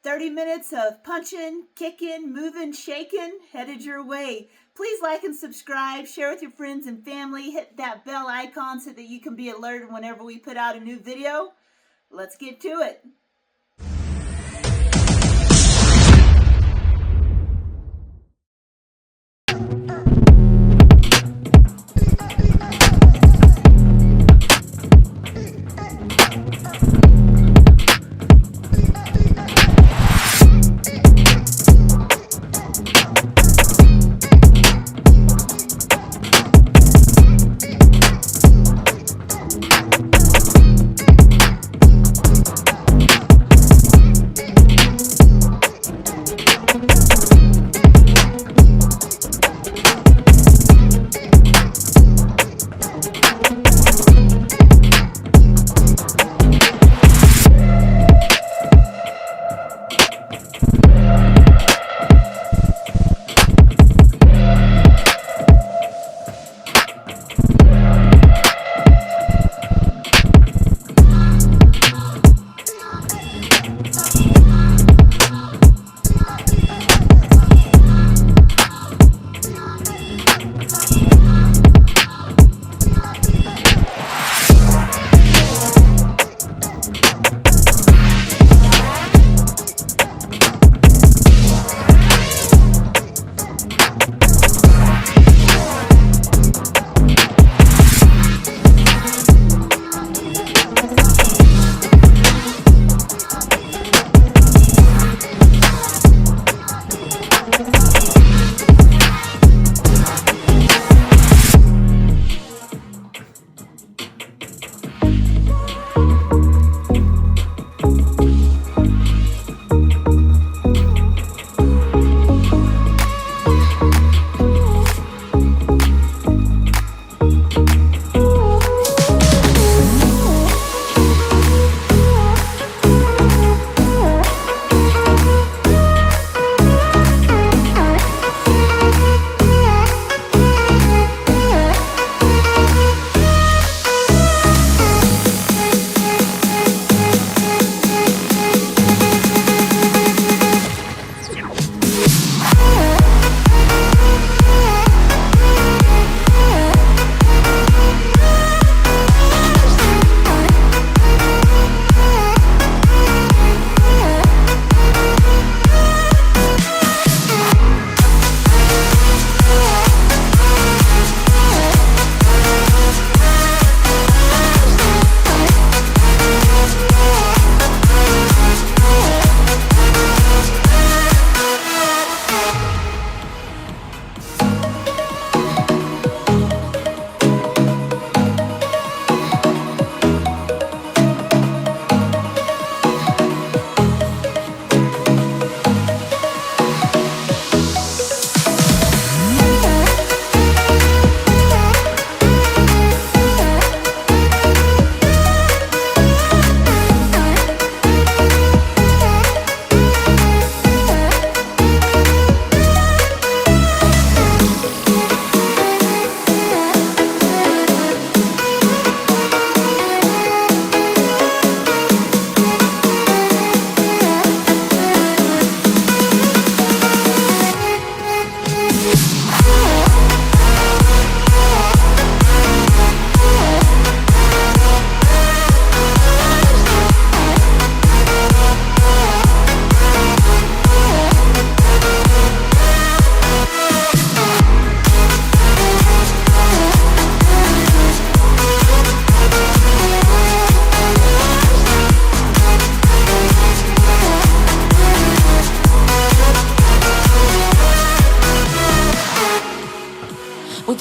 30 minutes of punching, kicking, moving, shaking headed your way. Please like and subscribe, share with your friends and family, hit that bell icon so that you can be alerted whenever we put out a new video. Let's get to it.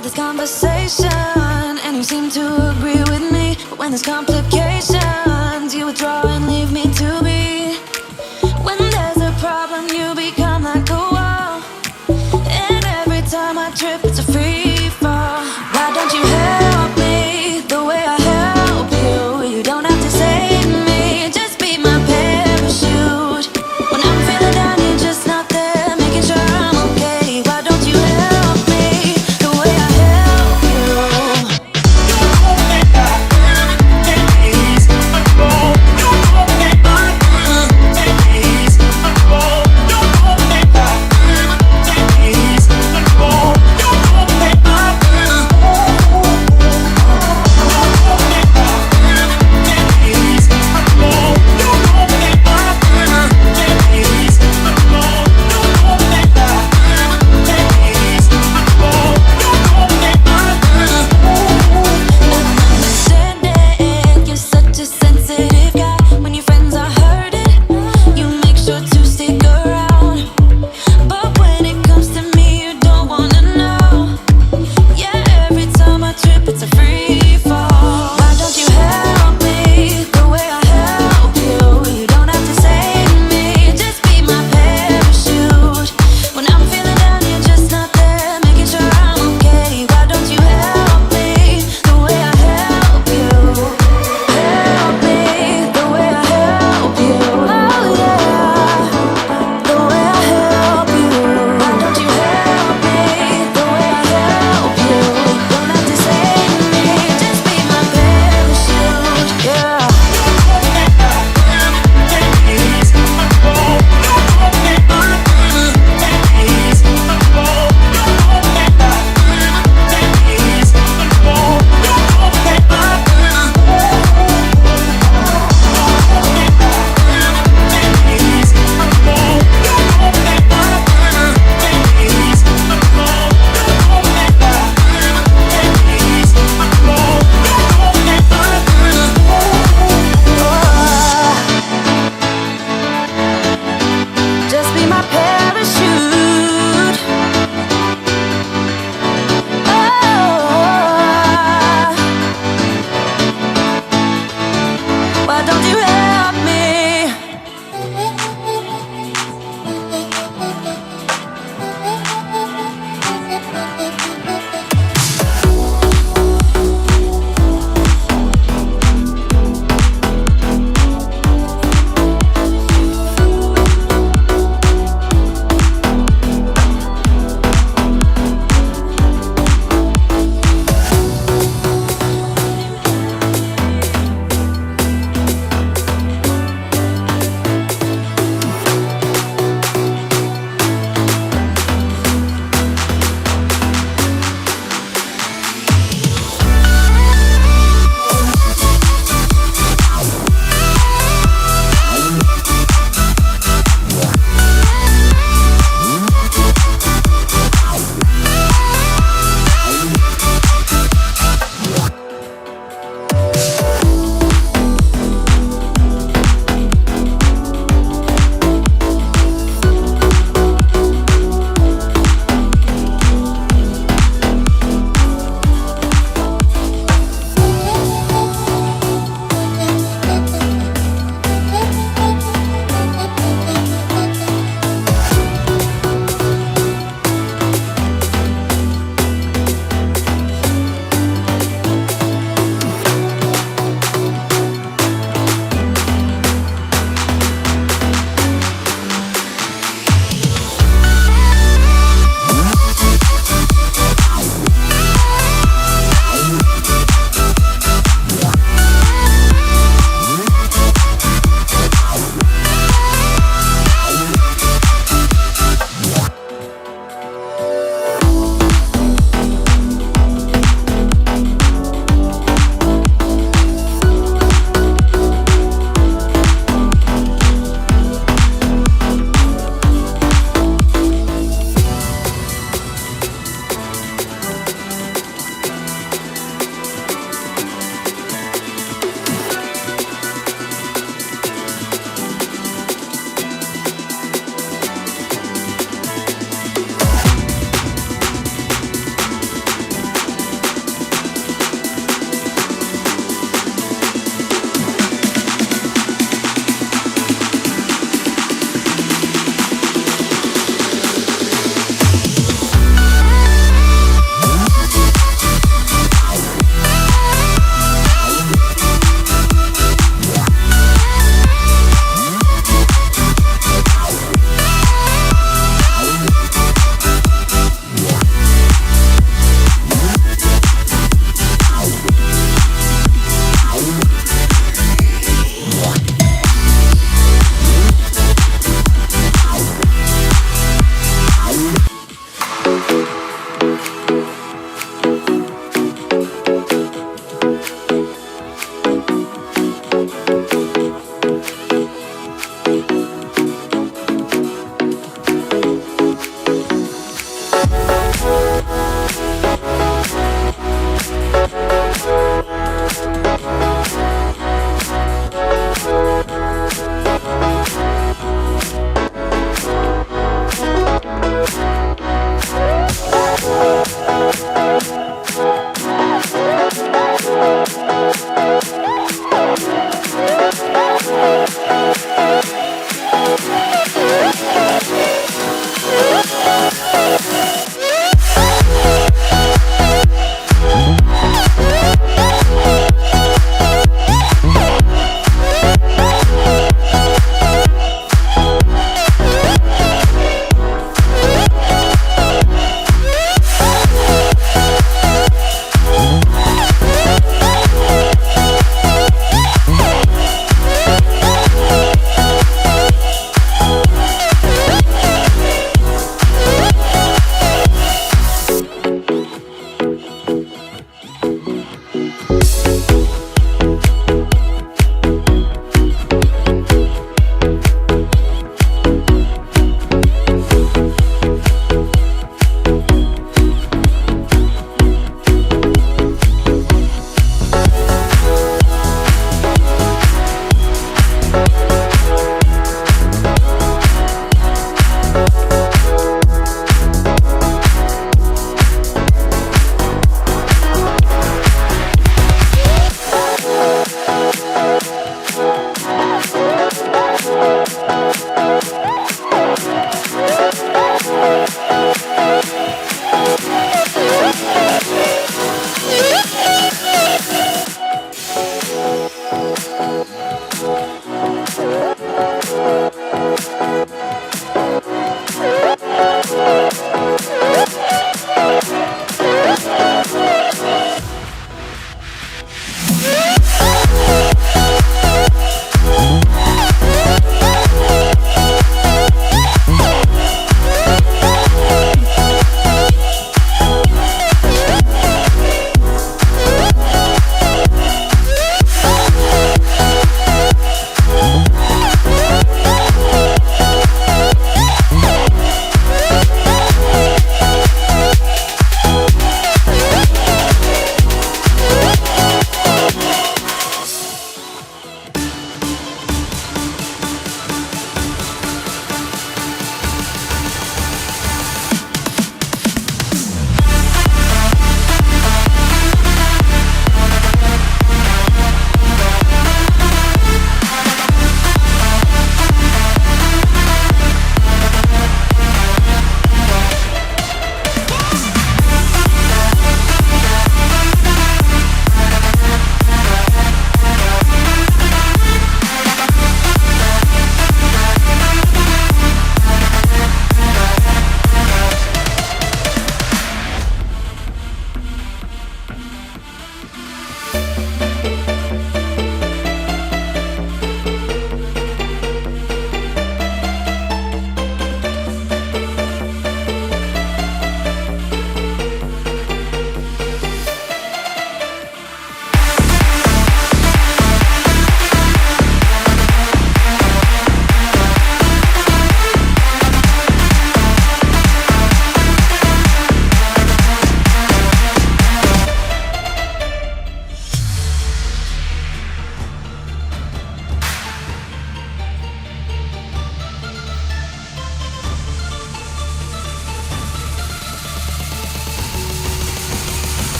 This conversation, and you seem to agree with me. But when there's complications, you withdraw and leave me to be. When there's a problem, you become like a wall, and every time I trip, it's a free fall. Why don't you help me the way I help you? You don't have to save me, just be my parachute. When I'm feeling down, you're just not there, making sure I'm okay. Why don't you help me the way I help you?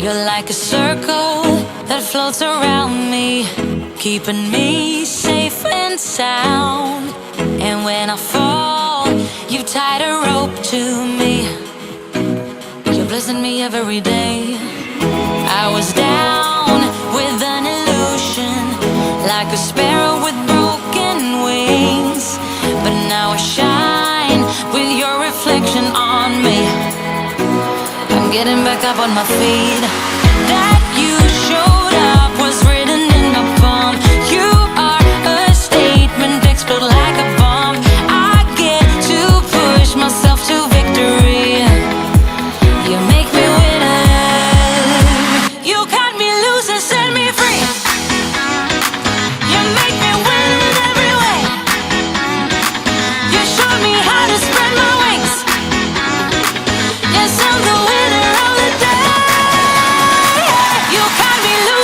You're like a circle that floats around me, keeping me safe and sound. And when I fall, you tied a rope to me. You're blessing me every day. I was down with an illusion, like a sparrow with broken wings. But now I shine with your reflection on me. I'm getting back up on my feet. That you showed up was written in my palm. You are a statement, explode like a bomb. I get to push myself to victory. You make me winner. You cut me loose and set me free. You make me win in every way. You showed me how to spread my wings. Yes, I'm the winner of the day. You cut me loose.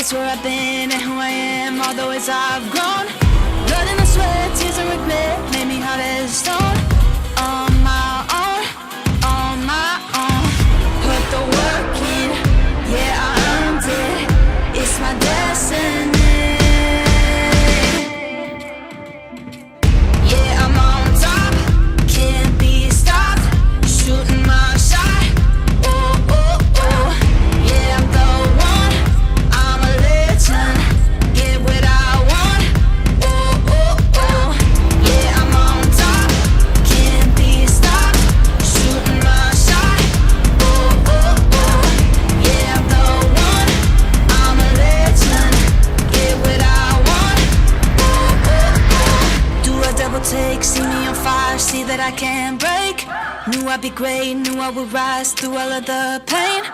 That's where I've been and who I am, all the ways I've grown. Blood and sweat, tears and regret made me hard as stone. On my own, on my own. Put the work in, yeah, I earned it. It's my destiny. Yeah, I'm on top, can't be stopped. Shooting my shot, oh, oh, oh. Yeah, I'm the one, I'm a legend. Get what I want, oh, oh, oh. Yeah, I'm on top, can't be stopped. Shooting my shot, oh, oh, oh. Yeah, I'm the one, I'm a legend. Get what I want, oh, oh, oh. Do a double take, see me on fire, see that I can't break. Knew I'd be great, knew I would rise through all of the pain.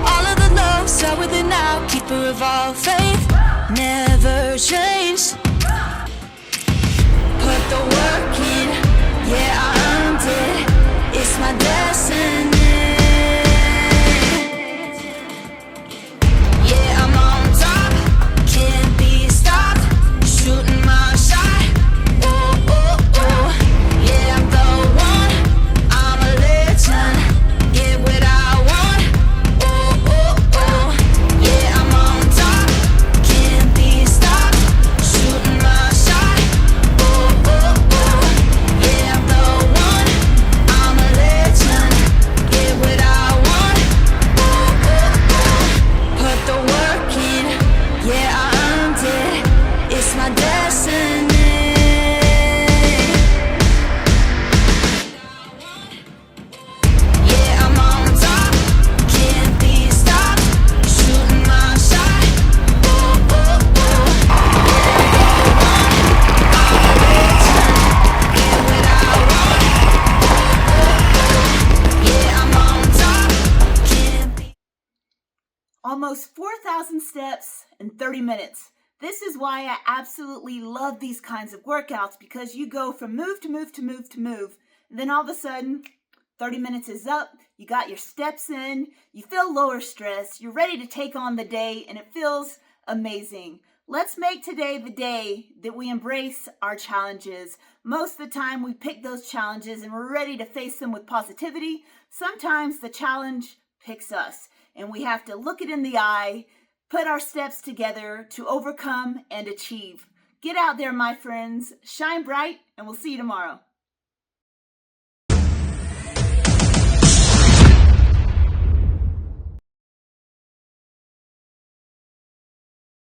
All of the love, start with it now, keeper of all faith. Never change. Put the work in, yeah, I earned it. It's my destiny. Yeah, I'm on top, can't be stopped. Shooting my shot, oh, oh, oh. Yeah, I'm the one, I'm a legend. Get what I want, oh, oh, oh. Yeah, I'm on top, can't be stopped. Shooting my shot, oh, oh, oh. Yeah, I'm the one, I'm a legend. Get what I want, oh, oh, oh. Put the work in, yeah, I earned it. It's my destiny. Yeah, I'm on top, can't be stopped. Shooting my shot, oh, oh, oh. Yeah, I'm the one, I'm a legend. Get what I want, oh, oh, oh. Yeah, I'm on top, can't be. Almost 4,000 steps in 30 minutes. This is why I absolutely love these kinds of workouts, because you go from move to move to move to move. And then all of a sudden, 30 minutes is up, you got your steps in, you feel lower stress, you're ready to take on the day, and it feels amazing. Let's make today the day that we embrace our challenges. Most of the time we pick those challenges and we're ready to face them with positivity. Sometimes the challenge picks us, and we have to look it in the eye, put our steps together to overcome and achieve. Get out there, my friends, shine bright, and we'll see you tomorrow.